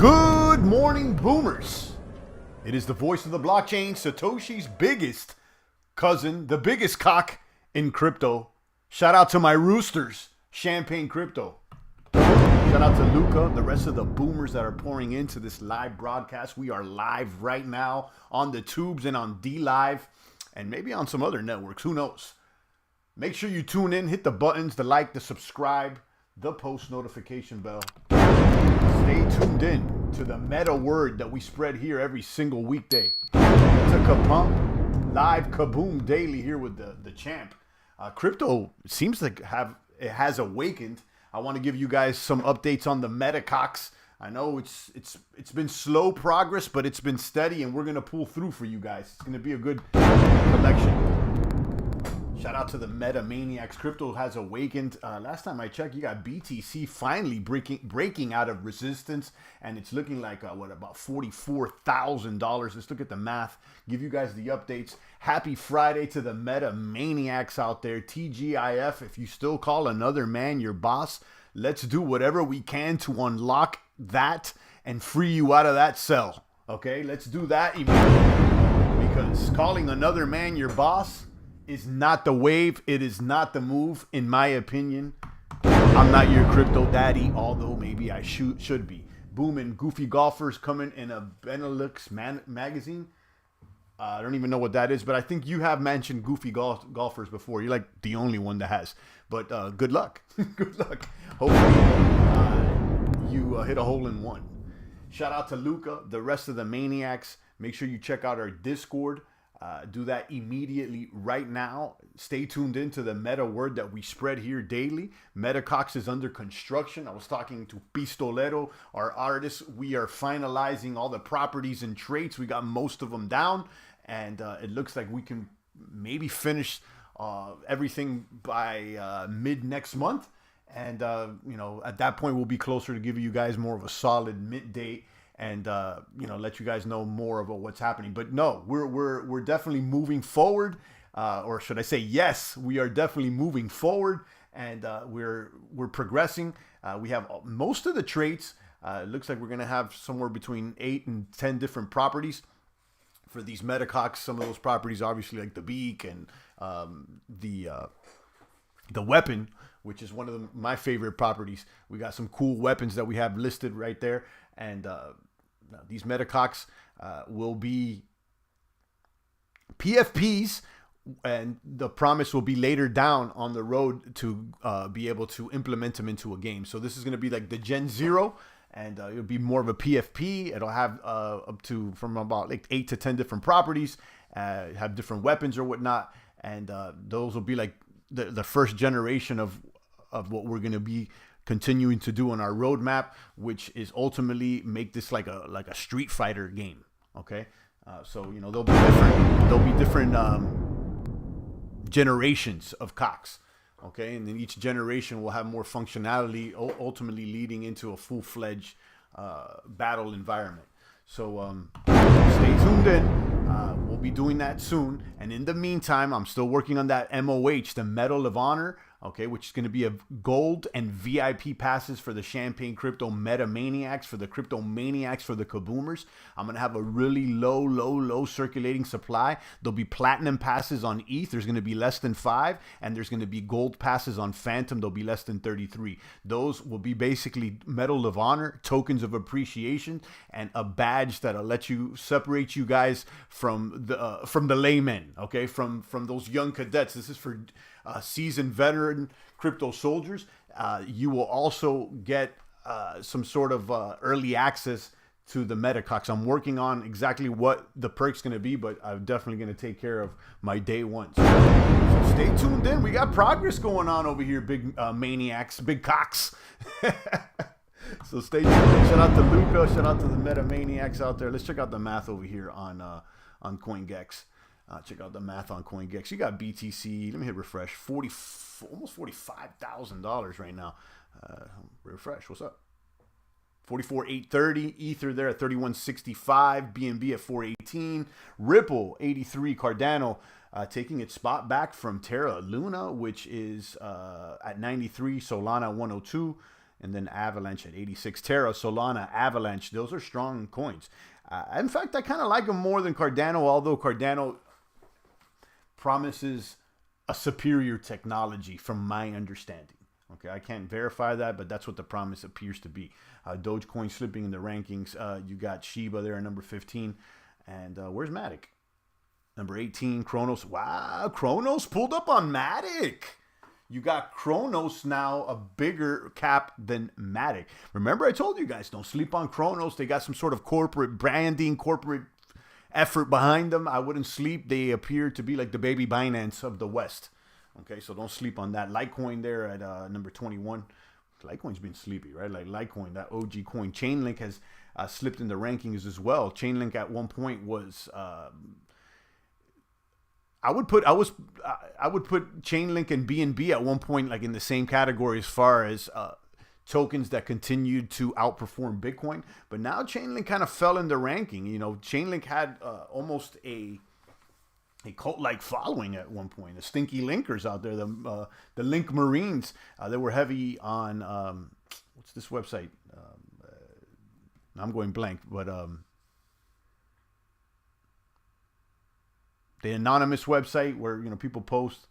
Good morning, boomers. It is the voice of the blockchain, Satoshi's biggest cousin, the biggest cock in crypto. Shout out to my roosters, Champagne Crypto. Shout out to Luca, the rest of the boomers that are pouring into this live broadcast. We are live right now on the tubes and on DLive and maybe on some other networks. Who knows? Make sure you tune in, hit the buttons, the like, the subscribe, the post notification bell. Stay tuned in to the meta word that we spread here every single weekday. It's a kapump, live kaboom daily here with the champ. Crypto seems like it has awakened. I want to give you guys some updates on the metacox. I know it's been slow progress, but it's been steady, and we're gonna pull through for you guys. It's gonna be a good collection. Shout out to the meta maniacs. Crypto has awakened. Last time I checked, you got BTC finally breaking out of resistance, and it's looking like about $44,000. Let's look at the math. Give you guys the updates. Happy Friday to the meta maniacs out there. TGIF. If you still call another man your boss, let's do whatever we can to unlock that and free you out of that cell. Okay, let's do that immediately, because calling another man your boss is not the wave. It is not the move, in my opinion. I'm not your crypto daddy, although maybe I should be. Boom and Goofy Golfers coming in a Benelux magazine. I don't even know what that is, but I think you have mentioned Goofy Golfers before. You're like the only one that has. But good luck. Good luck. Hopefully you hit a hole in one. Shout out to Luca, the rest of the maniacs. Make sure you check out our Discord. Do that immediately right now. Stay tuned into the meta word that we spread here daily. Metacox is under construction. I was talking to Pistolero, our artist. We are finalizing all the properties and traits. We got most of them down, and it looks like we can maybe finish everything by mid next month. And at that point, we'll be closer to giving you guys more of a solid mint date. And let you guys know more about what's happening. But no, we're definitely moving forward, or should I say, yes, we are definitely moving forward, and we're progressing. We have most of the traits. It looks like we're gonna have somewhere between 8 and 10 different properties for these metacox. Some of those properties, obviously, like the beak and the weapon, which is one of my favorite properties. We got some cool weapons that we have listed right there, and these metacox will be PFPs, and the promise will be later down on the road to be able to implement them into a game. So this is going to be like the Gen 0, and it'll be more of a PFP. It'll have up to from about like 8 to 10 different properties, have different weapons or whatnot, and those will be like the first generation of what we're going to be continuing to do on our roadmap, which is ultimately make this like a Street Fighter game. Okay, so there'll be different generations of cocks. Okay, and then each generation will have more functionality, ultimately leading into a full-fledged battle environment. So stay tuned in. We'll be doing that soon. And in the meantime, I'm still working on that MOH, the Medal of Honor, okay, which is going to be a gold and VIP passes for the Champagne Crypto Meta Maniacs, for the Crypto Maniacs, for the Kaboomers. I'm going to have a really low circulating supply. There'll be platinum passes on ETH. There's going to be less than 5, and there's going to be gold passes on Phantom. There'll be less than 33. Those will be basically Medal of Honor, tokens of appreciation, and a badge that'll let you separate you guys from the laymen, okay, from those young cadets. This is for seasoned veteran crypto soldiers. You will also get some sort of early access to the metacox. I'm working on exactly what the perk's going to be, but I'm definitely going to take care of my day one. So stay tuned in. We got progress going on over here, big maniacs, big cocks. So stay tuned. Shout out to Luca. Shout out to the meta maniacs out there. Let's check out the math over here on CoinGex. Check out the math on CoinGex. You got BTC. Let me hit refresh. Almost $45,000 right now. Refresh. What's up? 44,830. Ether there at 3165. BNB at 418. Ripple 83. Cardano taking its spot back from Terra Luna, which is at 93. Solana 102. and then Avalanche at 86. Terra, Solana, Avalanche, those are strong coins. In fact, I kind of like them more than Cardano, although Cardano promises a superior technology from my understanding. Okay, I can't verify that, but that's what the promise appears to be. Dogecoin slipping in the rankings. You got Shiba there at number 15. And where's Matic? Number 18, Chronos. Wow, Chronos pulled up on Matic. You got Chronos now a bigger cap than Matic. Remember, I told you guys, don't sleep on Chronos. They got some sort of corporate branding, corporate effort behind them. I wouldn't sleep. They appear to be like the baby Binance of the West. Okay, so don't sleep on that. Litecoin there at number 21. Litecoin's been sleepy, right? Like Litecoin, that OG coin. Chainlink has slipped in the rankings as well. Chainlink at one point was... I would put Chainlink and BNB at one point like in the same category as far as tokens that continued to outperform Bitcoin. But now Chainlink kind of fell in the ranking. You know, Chainlink had almost a cult-like following at one point. The stinky linkers out there, the Link Marines, they were heavy on what's this website? I'm going blank, but the anonymous website where people post.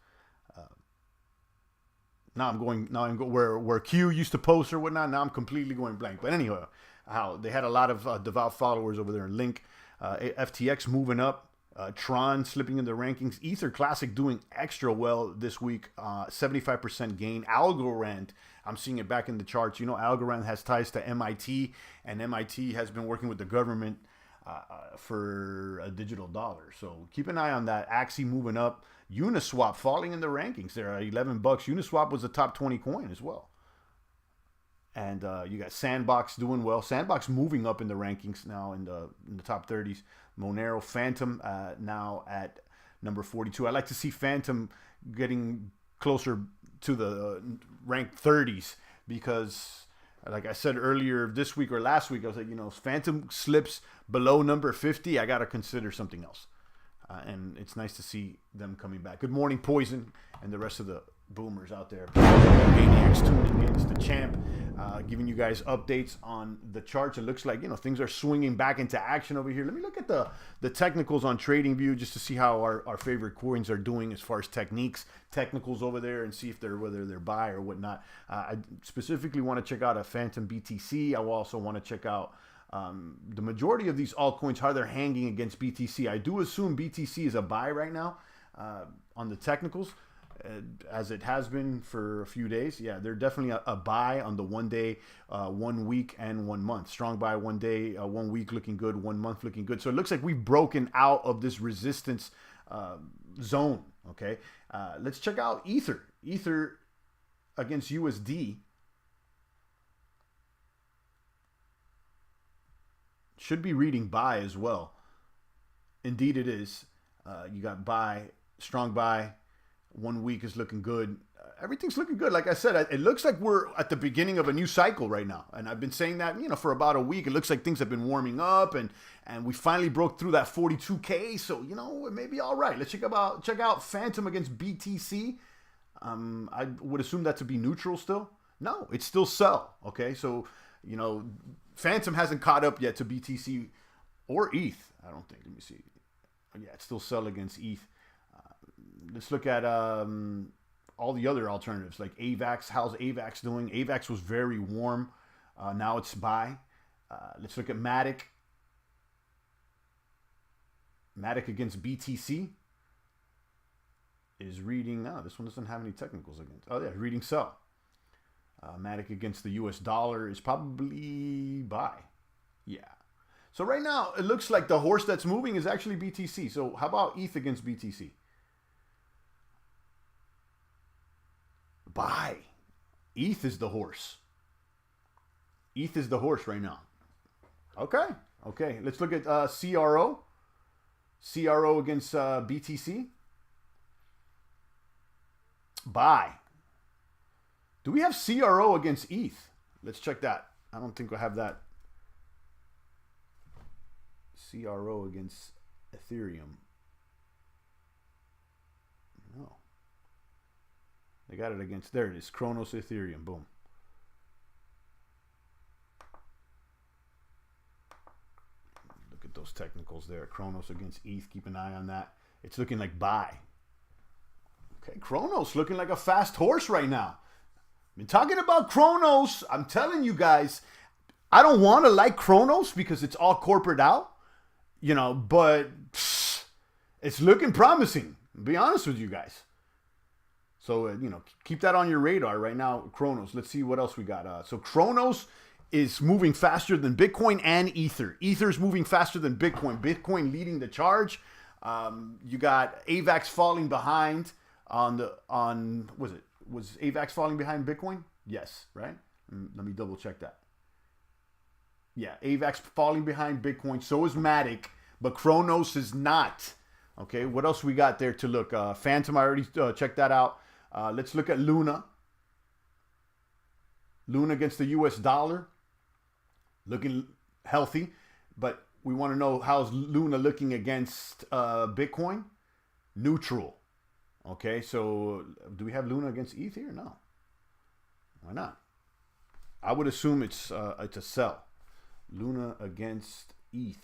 Where Q used to post or whatnot. Now I'm completely going blank. But anyway, how they had a lot of devout followers over there in Link. FTX moving up. Tron slipping in the rankings. Ether Classic doing extra well this week. 75% gain. Algorand, I'm seeing it back in the charts. Algorand has ties to MIT, and MIT has been working with the government for a digital dollar. So keep an eye on that. Axie moving up. Uniswap falling in the rankings there at $11. Uniswap was a top 20 coin as well. And you got Sandbox doing well. Sandbox moving up in the rankings now in the top 30s. Monero, Phantom now at number 42. I like to see Phantom getting closer to the ranked 30s because, like I said earlier this week or last week, I was like, if Phantom slips below number 50, I got to consider something else. And it's nice to see them coming back. Good morning, Poison, and the rest of the boomers out there. Maniacs tuning in. It's the champ, giving you guys updates on the charts. It looks like things are swinging back into action over here. Let me look at the technicals on TradingView just to see how our favorite coins are doing as far as technicals over there, and see if whether they're buy or whatnot. I specifically want to check out a Phantom BTC. I will also want to check out the majority of these altcoins, how they're hanging against BTC. I do assume BTC is a buy right now on the technicals. As it has been for a few days. Yeah, they're definitely a buy on the 1 day, 1 week, and 1 month. Strong buy 1 day, 1 week looking good, 1 month looking good. So it looks like we've broken out of this resistance zone. Okay, let's check out Ether. Ether against USD should be reading buy as well. Indeed it is. You got buy, strong buy. 1 week is looking good. Everything's looking good. Like I said, it looks like we're at the beginning of a new cycle right now. And I've been saying that, for about a week. It looks like things have been warming up, and we finally broke through that 42K. So, it may be all right. Let's check out Phantom against BTC. I would assume that to be neutral still. No, it's still sell. Okay, so, Phantom hasn't caught up yet to BTC or ETH. I don't think. Let me see. Yeah, it's still sell against ETH. Let's look at all the other alternatives like AVAX. How's AVAX doing? AVAX was very warm. Now it's buy. Let's look at Matic. Matic against BTC is reading. This one doesn't have any technicals against. Oh yeah, reading sell. Matic against the US dollar is probably buy. Yeah. So right now it looks like the horse that's moving is actually BTC. So how about ETH against BTC? Buy. ETH is the horse. ETH is the horse right now. Okay. Let's look at CRO. CRO against BTC. Buy. Do we have CRO against ETH? Let's check that. I don't think we'll have that. CRO against Ethereum. No. They got it against, there it is, Chronos Ethereum, boom. those technicals there. Chronos against ETH. Keep an eye on that. It's looking like buy. Okay, Chronos looking like a fast horse right now. Been talking about Chronos. I'm telling you guys, I don't want to like Chronos because it's all corporate out, you know, but it's looking promising. To be honest with you guys. So, you know, keep that on your radar right now, Chronos. Let's see what else we got. So Chronos is moving faster than Bitcoin and Ether. Ether's moving faster than Bitcoin. Bitcoin leading the charge. You got AVAX falling behind was AVAX falling behind Bitcoin? Yes, right? Let me double check that. Yeah, AVAX falling behind Bitcoin. So is Matic, but Chronos is not. Okay, what else we got there to look? Phantom, I already checked that out. Let's look at Luna. Luna against the US dollar. Looking healthy, but we want to know how's Luna looking against Bitcoin? Neutral. Okay, so do we have Luna against ETH here? No. Why not? I would assume it's a sell. Luna against ETH.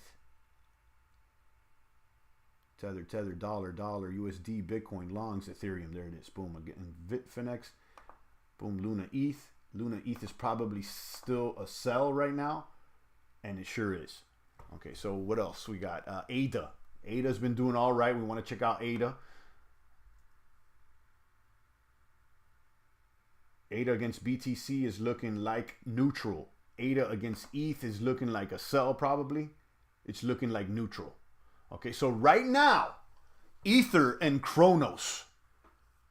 Tether, dollar, USD, Bitcoin, longs, Ethereum. There it is. Boom. Again, Bitfinex. Boom, Luna, ETH. Luna, ETH is probably still a sell right now. And it sure is. Okay, so what else? We got ADA. ADA's been doing all right. We want to check out ADA. ADA against BTC is looking like neutral. ADA against ETH is looking like a sell probably. It's looking like neutral. Okay, so right now, Ether and Chronos.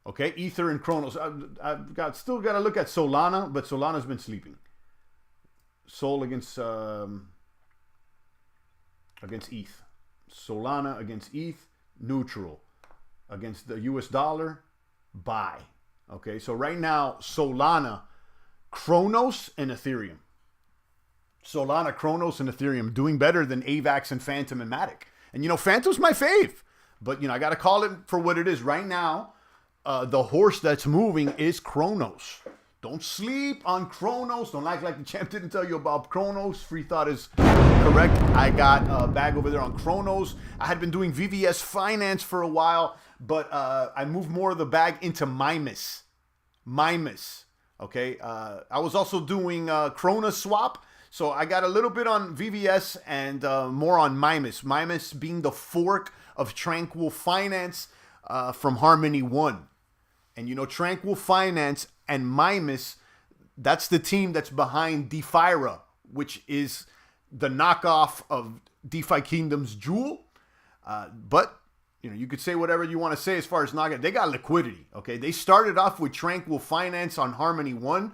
Okay, Ether and Chronos. I've still got to look at Solana, but Solana's been sleeping. Sol against ETH. Solana against ETH, neutral. Against the US dollar, buy. Okay, so right now, Solana, Chronos, and Ethereum. Solana, Chronos, and Ethereum doing better than AVAX and Phantom and Matic. And, you know, Phantom's my fave. But, you know, I got to call it for what it is. Right now, the horse that's moving is Chronos. Don't sleep on Chronos. Don't act like the champ didn't tell you about Chronos. Free thought is correct. I got a bag over there on Chronos. I had been doing VVS Finance for a while, but I moved more of the bag into Mimus. Okay. I was also doing Chronos swap. So I got a little bit on VVS and more on Mimus. Mimus being the fork of Tranquil Finance from Harmony One. And you know, Tranquil Finance and Mimus, that's the team that's behind DeFira, which is the knockoff of DeFi Kingdom's Jewel. But, you know, you could say whatever you want to say as far as knockout. They got liquidity, okay? They started off with Tranquil Finance on Harmony One,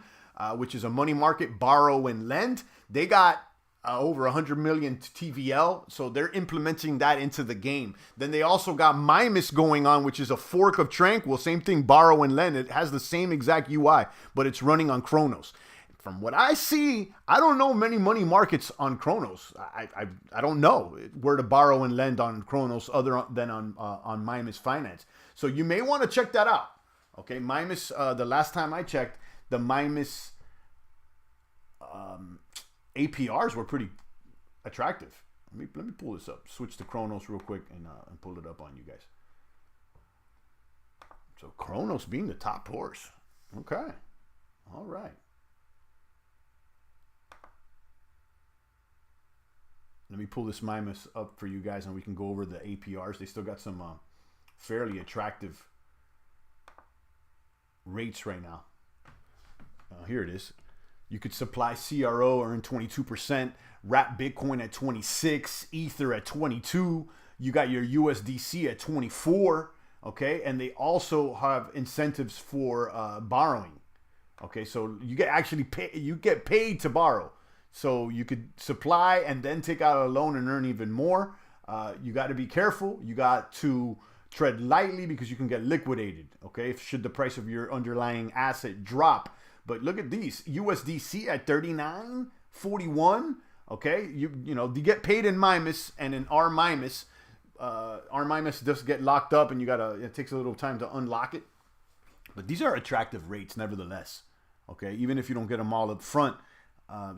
which is a money market, borrow and lend. They got over 100 million TVL, so they're implementing that into the game. Then they also got Mimus going on, which is a fork of Tranquil. Same thing, borrow and lend. It has the same exact UI, but it's running on Chronos. From what I see, I don't know many money markets on Chronos. I don't know where to borrow and lend on Chronos other than on Mimus Finance. So you may want to check that out. Okay, Mimus. The last time I checked, the Mimus APRs were pretty attractive. Let me pull this up. Switch to Chronos real quick and pull it up on you guys. So Chronos being the top horse. Okay. All right. Let me pull this Mimus up for you guys and we can go over the APRs. They still got some fairly attractive rates right now. Here it is. You could supply CRO, earn 22%, wrap Bitcoin at 26, Ether at 22. You got your USDC at 24, okay? And they also have incentives for borrowing, okay? So you get paid to borrow. So you could supply and then take out a loan and earn even more. You got to be careful. You got to tread lightly because you can get liquidated, okay? Should the price of your underlying asset drop. But look at these, USDC at 39.41. Okay, you know, you get paid in Mimus and in our Mimus does get locked up, and it takes a little time to unlock it. But these are attractive rates, nevertheless. Okay, even if you don't get them all up front,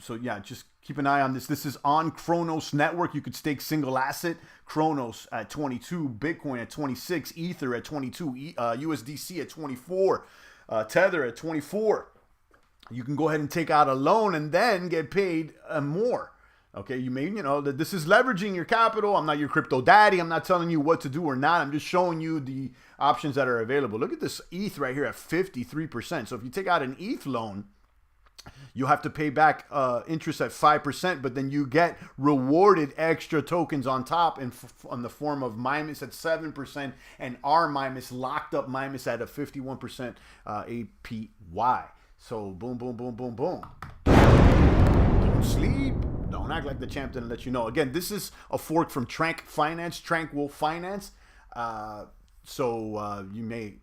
So yeah, just keep an eye on this. This is on Chronos Network. You could stake single asset. Chronos at 22, Bitcoin at 26, Ether at 22, USDC at 24, Tether at 24. You can go ahead and take out a loan and then get paid more. Okay, this is leveraging your capital. I'm not your crypto daddy. I'm not telling you what to do or not. I'm just showing you the options that are available. Look at this ETH right here at 53%. So if you take out an ETH loan, you have to pay back interest at 5%, but then you get rewarded extra tokens on top in the form of Mimus at 7% and our Mimus, locked up Mimus at a 51% APY. So boom, boom, boom, boom, boom. Don't sleep. Don't act like the champ didn't let you know. Again, this is a fork from Tranquil Finance. So you may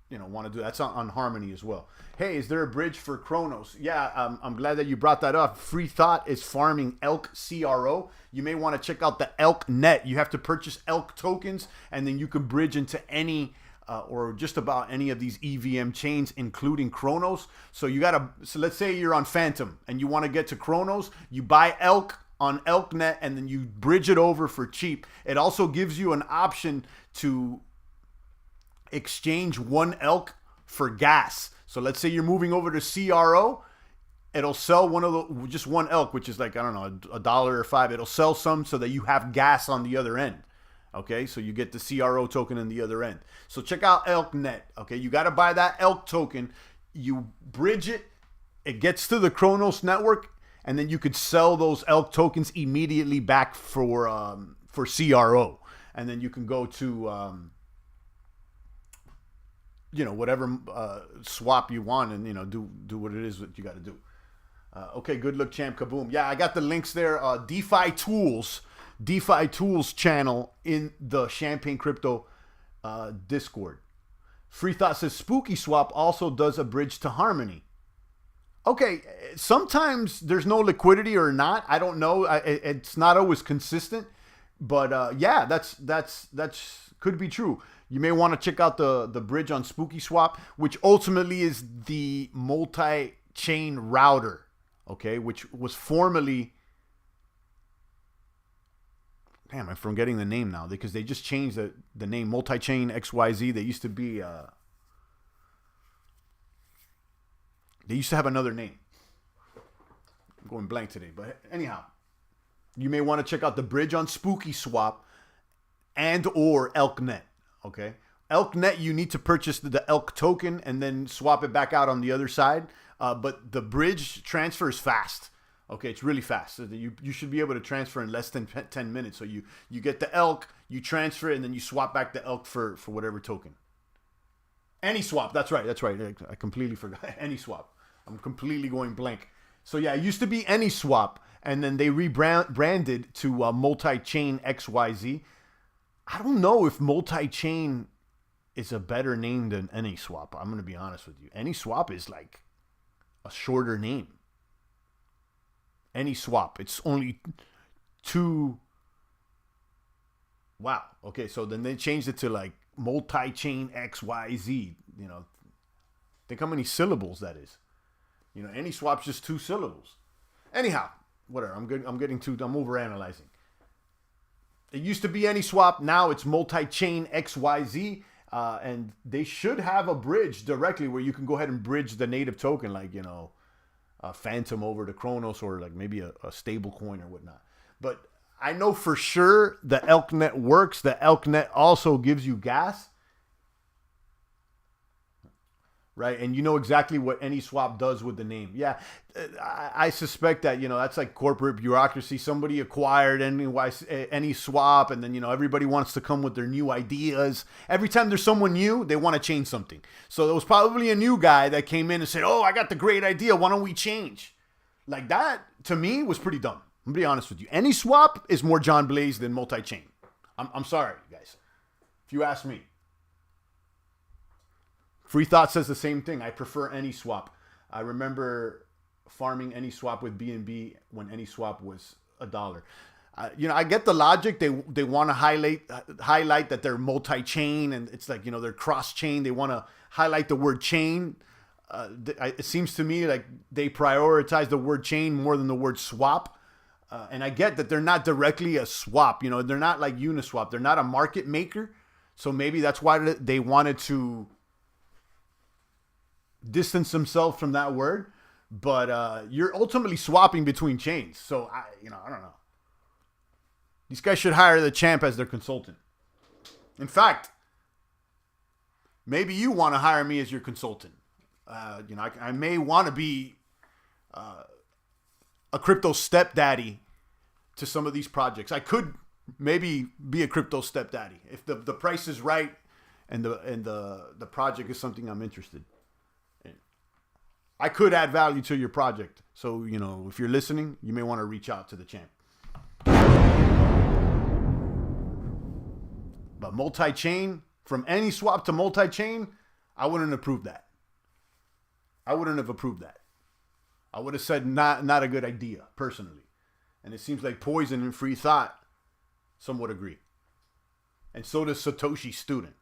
want to do that's on Harmony as well. Hey, is there a bridge for Chronos? Yeah, I'm glad that you brought that up. Free Thought is farming ELK CRO. You may want to check out the ELK net. You have to purchase ELK tokens, and then you can bridge into any or just about any of these EVM chains, including Chronos. So let's say you're on Phantom and you want to get to Chronos. You buy ELK on ELKnet, and then you bridge it over for cheap. It also gives you an option to exchange one ELK for gas. So let's say you're moving over to CRO, it'll sell just one ELK, which is like, I don't know, $1 or $5. It'll sell some so that you have gas on the other end. Okay, so you get the CRO token on the other end. So check out ELKnet. Okay, you got to buy that ELK token. You bridge it. It gets to the Chronos network, and then you could sell those ELK tokens immediately back for CRO, and then you can go to whatever swap you want, and do what it is that you got to do. Okay, good luck, champ. Kaboom. Yeah, I got the links there. DeFi Tools channel in the Champagne Crypto Discord. Free Thought says Spooky Swap also does a bridge to Harmony. Okay, sometimes there's no liquidity or not. I don't know. It's not always consistent, but yeah, that's could be true. You may want to check out the bridge on Spooky Swap, which ultimately is the multi-chain router. Okay, which was formerly. Damn, I'm forgetting the name now because they just changed the name, Multi-Chain XYZ. They used to be, they used to have another name. I'm going blank today, but anyhow, you may want to check out the bridge on Spooky Swap and or ELKnet, okay? ELKnet, you need to purchase the ELK token and then swap it back out on the other side, but the bridge transfer is fast. Okay, it's really fast. So you should be able to transfer in less than 10 minutes. So you get the ELK, you transfer it, and then you swap back the ELK for whatever token. AnySwap, that's right. I completely forgot. AnySwap. I'm completely going blank. So yeah, it used to be AnySwap, and then they rebranded to Multi-Chain XYZ. I don't know if Multi-Chain is a better name than AnySwap. I'm going to be honest with you. AnySwap is like a shorter name. AnySwap. It's only two. Wow. Okay, so then they changed it to like Multi-Chain XYZ. Think how many syllables that is. AnySwap's just 2 syllables. Anyhow, whatever. I'm overanalyzing. It used to be AnySwap. Now it's Multi-Chain XYZ. And they should have a bridge directly where you can go ahead and bridge the native token, like, Phantom over to Chronos, or like maybe a stable coin or whatnot. But I know for sure the ELKnet works. The ELKnet also gives you gas, right? And you know exactly what AnySwap does with the name. Yeah, I suspect that, that's like corporate bureaucracy. Somebody acquired AnySwap, and then, everybody wants to come with their new ideas. Every time there's someone new, they want to change something. So there was probably a new guy that came in and said, oh, I got the great idea. Why don't we change? Like that, to me, was pretty dumb. I'm going to be honest with you. AnySwap is more John Blaze than Multi-Chain. I'm sorry, guys, if you ask me. Free Thought says the same thing. I prefer AnySwap. I remember farming AnySwap with BNB when AnySwap was $1. I get the logic. They want to highlight that they're multi-chain, and it's like, they're cross-chain. They want to highlight the word chain. it seems to me like they prioritize the word chain more than the word swap. And I get that they're not directly a swap. You know, they're not like Uniswap. They're not a market maker. So maybe that's why they wanted to distance themselves from that word. But you're ultimately swapping between chains. So, I don't know. These guys should hire the champ as their consultant. In fact, maybe you want to hire me as your consultant. I may want to be a crypto stepdaddy to some of these projects. I could maybe be a crypto stepdaddy if the price is right and the project is something I'm interested in. I could add value to your project. So, if you're listening, you may want to reach out to the champ. But multi-chain, from any swap to multi-chain, I wouldn't approve that. I wouldn't have approved that. I would have said not a good idea, personally. And it seems like Poison and Free Thought somewhat agree. And so does Satoshi Student.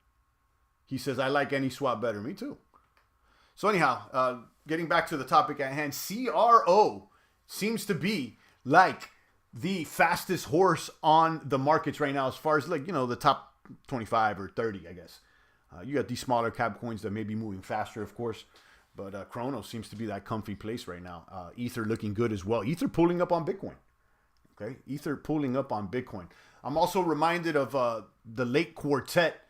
He says, I like any swap better. Me too. So anyhow, getting back to the topic at hand, CRO seems to be like the fastest horse on the markets right now as far as the top 25 or 30, I guess. You got these smaller cap coins that may be moving faster, of course. But Chronos seems to be that comfy place right now. Ether looking good as well. Ether pulling up on Bitcoin. Okay, Ether pulling up on Bitcoin. I'm also reminded of the late quartet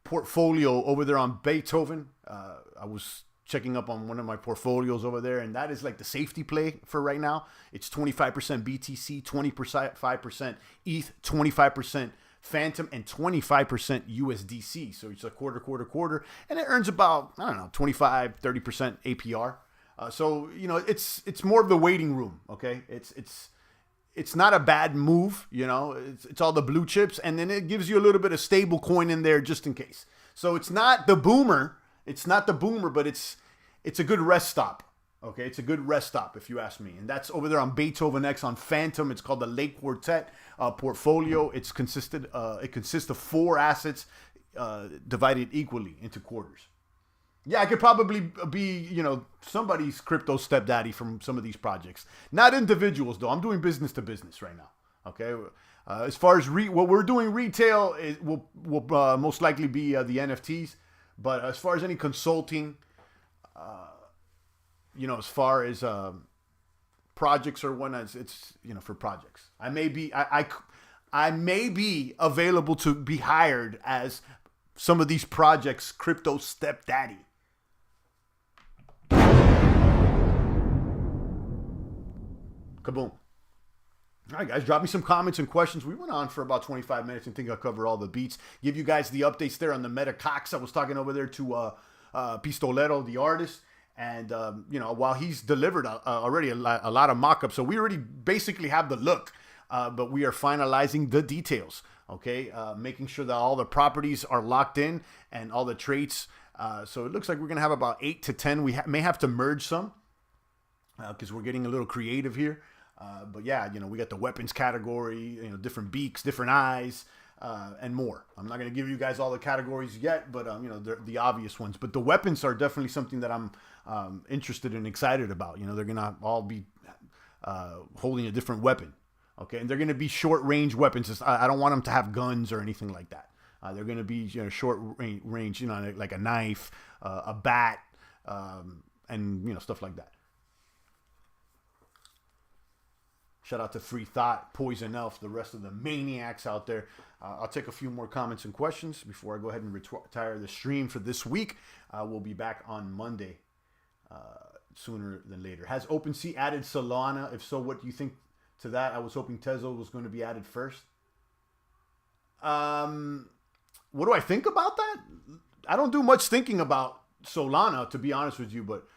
portfolio over there on Beethoven. I was checking up on one of my portfolios over there, and that is like the safety play for right now. It's 25% BTC, 25% ETH, 25% Phantom, and 25% USDC. So it's a quarter, and it earns about, 25, 30% APR. So, it's more of the waiting room. Okay. It's not a bad move. It's all the blue chips, and then it gives you a little bit of stable coin in there just in case. So it's not the boomer. But it's a good rest stop. Okay, it's a good rest stop if you ask me. And that's over there on Beethoven X on Phantom. It's called the Lake Quartet portfolio. It consists of 4 assets divided equally into quarters. Yeah, I could probably be, somebody's crypto stepdaddy from some of these projects. Not individuals, though. I'm doing business to business right now. Okay. As far as what we're doing retail, will most likely be the NFTs. But as far as any consulting, as far as projects or whatnot, it's for projects. I may be available to be hired as some of these projects' crypto stepdaddy. Kaboom. All right, guys, drop me some comments and questions. We went on for about 25 minutes and think I'll cover all the beats. Give you guys the updates there on the Meta Cox. I was talking over there to Pistolero, the artist. And, while he's delivered already a lot of mock-ups, so we already basically have the look, but we are finalizing the details, okay? Making sure that all the properties are locked in and all the traits. So it looks like we're going to have about 8 to 10. We may have to merge some because we're getting a little creative here. But yeah, we got the weapons category, different beaks, different eyes, and more. I'm not going to give you guys all the categories yet, but, they're the obvious ones. But the weapons are definitely something that I'm interested and excited about. They're going to all be holding a different weapon. Okay. And they're going to be short range weapons. I don't want them to have guns or anything like that. They're going to be, short range, like a knife, a bat, and, stuff like that. Shout out to Free Thought, Poison Elf, the rest of the maniacs out there. I'll take a few more comments and questions before I go ahead and retire the stream for this week. We'll be back on Monday, sooner than later. Has OpenSea added Solana? If so, what do you think to that? I was hoping Tezos was going to be added first. What do I think about that? I don't do much thinking about Solana, to be honest with you, but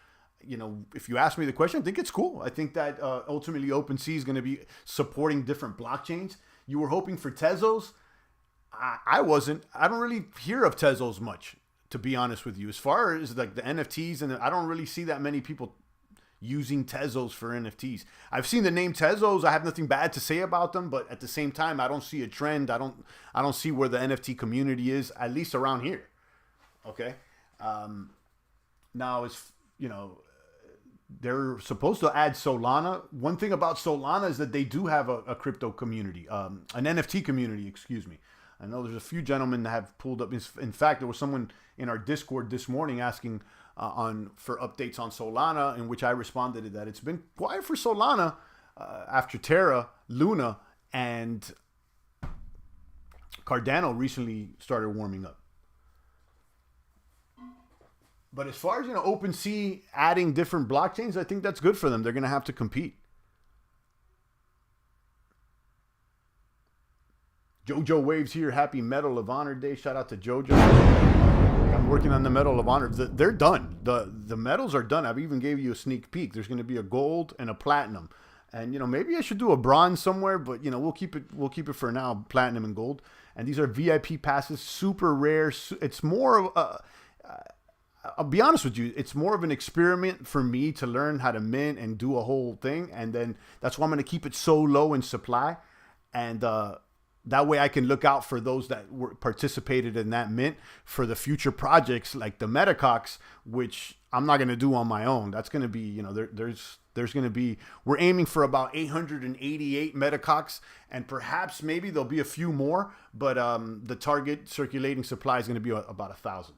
if you ask me the question, I think it's cool. I think that ultimately OpenSea is going to be supporting different blockchains. You were hoping for Tezos. I wasn't. I don't really hear of Tezos much, to be honest with you. As far as like the NFTs, and I don't really see that many people using Tezos for NFTs. I've seen the name Tezos. I have nothing bad to say about them, but at the same time, I don't see a trend. I don't see where the NFT community is, at least around here. Okay. Now, you know, they're supposed to add Solana. One thing about Solana is that they do have a crypto community, an NFT community, excuse me. I know there's a few gentlemen that have pulled up. In fact, there was someone in our Discord this morning asking for updates on Solana, in which I responded to that it's been quiet for Solana after Terra, Luna, and Cardano recently started warming up. But as far as, you know, OpenSea adding different blockchains, I think that's good for them. They're going to have to compete. Jojo Waves here. Happy Medal of Honor Day. Shout out to Jojo. I'm working on the Medal of Honor. They're done. The medals are done. I've even gave you a sneak peek. There's going to be a gold and a platinum. And, you know, maybe I should do a bronze somewhere, but, you know, we'll keep it for now, platinum and gold. And these are VIP passes, super rare. It's more of I'll be honest with you, it's more of an experiment for me to learn how to mint and do a whole thing. And then that's why I'm going to keep it so low in supply. And that way I can look out for those that participated in that mint for the future projects like the Metacox, which I'm not going to do on my own. That's going to be, you know, there's going to be, we're aiming for about 888 Metacox, and perhaps maybe there'll be a few more, but the target circulating supply is going to be about 1,000.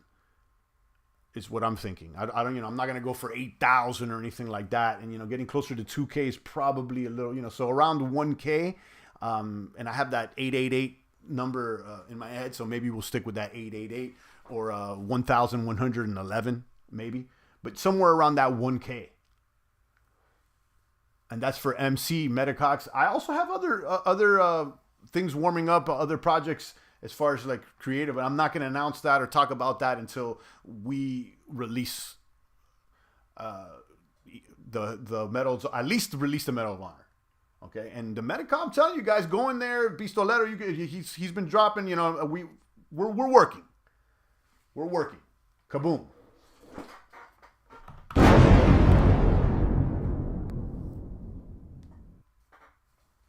Is what I'm thinking. I don't, you know, I'm not going to go for 8,000 or anything like that. And, you know, getting closer to 2K is probably a little, you know, so around 1K. And I have that 888 number in my head. So maybe we'll stick with that 888 or 1,111 maybe, but somewhere around that 1K. And that's for MC Metacox. I also have other things warming up, other projects as far as like creative, and I'm not going to announce that or talk about that until we release the medals, at least release the Medal of Honor. Okay, and the Metacom, I'm telling you guys, go in there, Pistolero. He's been dropping. You know, we're working. We're working. Kaboom.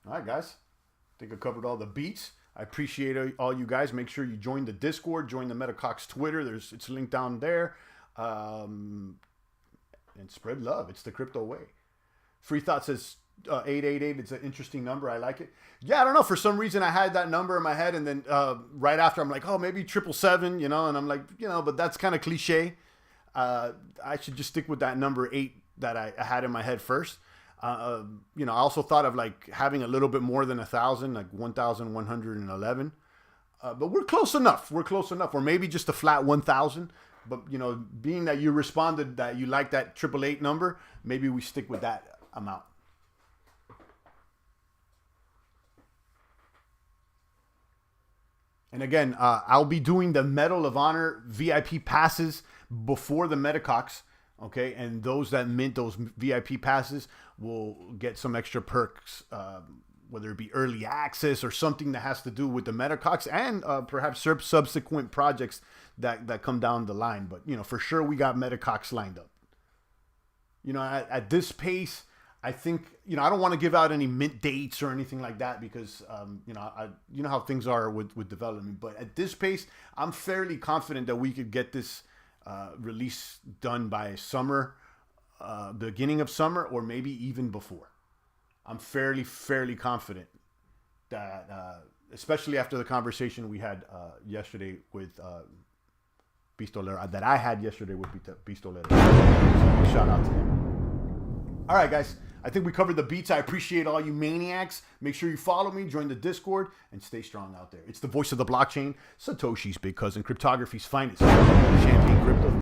All right, guys. I think I covered all the beats. I appreciate all you guys. Make sure you join the Discord, join the Metacox Twitter. It's linked down there. And spread love. It's the crypto way. Free Thought says 888. It's an interesting number. I like it. Yeah, I don't know. For some reason, I had that number in my head. And then right after, I'm like, oh, maybe 777, you know. And I'm like, you know, but that's kind of cliche. I should just stick with that number 8 that I had in my head first. You know, I also thought of like having a little bit more than 1,000, like 1,111. But we're close enough. We're close enough. Or maybe just a flat 1,000. But, you know, being that you responded that you like that 888 number, maybe we stick with that amount. And again, I'll be doing the Medal of Honor VIP passes before the Metacox. Okay, and those that mint those VIP passes will get some extra perks, whether it be early access or something that has to do with the Metacox and perhaps subsequent projects that come down the line. But, you know, for sure we got Metacox lined up. You know, at this pace, I think, you know, I don't want to give out any mint dates or anything like that because, you know how things are with development. But at this pace, I'm fairly confident that we could get this release done by summer, beginning of summer, or maybe even before. I'm fairly confident that, especially after the conversation we had yesterday with Pistolero, that I had yesterday with Pistolero. So shout out to him. All right, guys. I think we covered the beats. I appreciate all you maniacs. Make sure you follow me, join the Discord, and stay strong out there. It's the voice of the blockchain, Satoshi's big cousin, cryptography's finest, Champagne Crypto.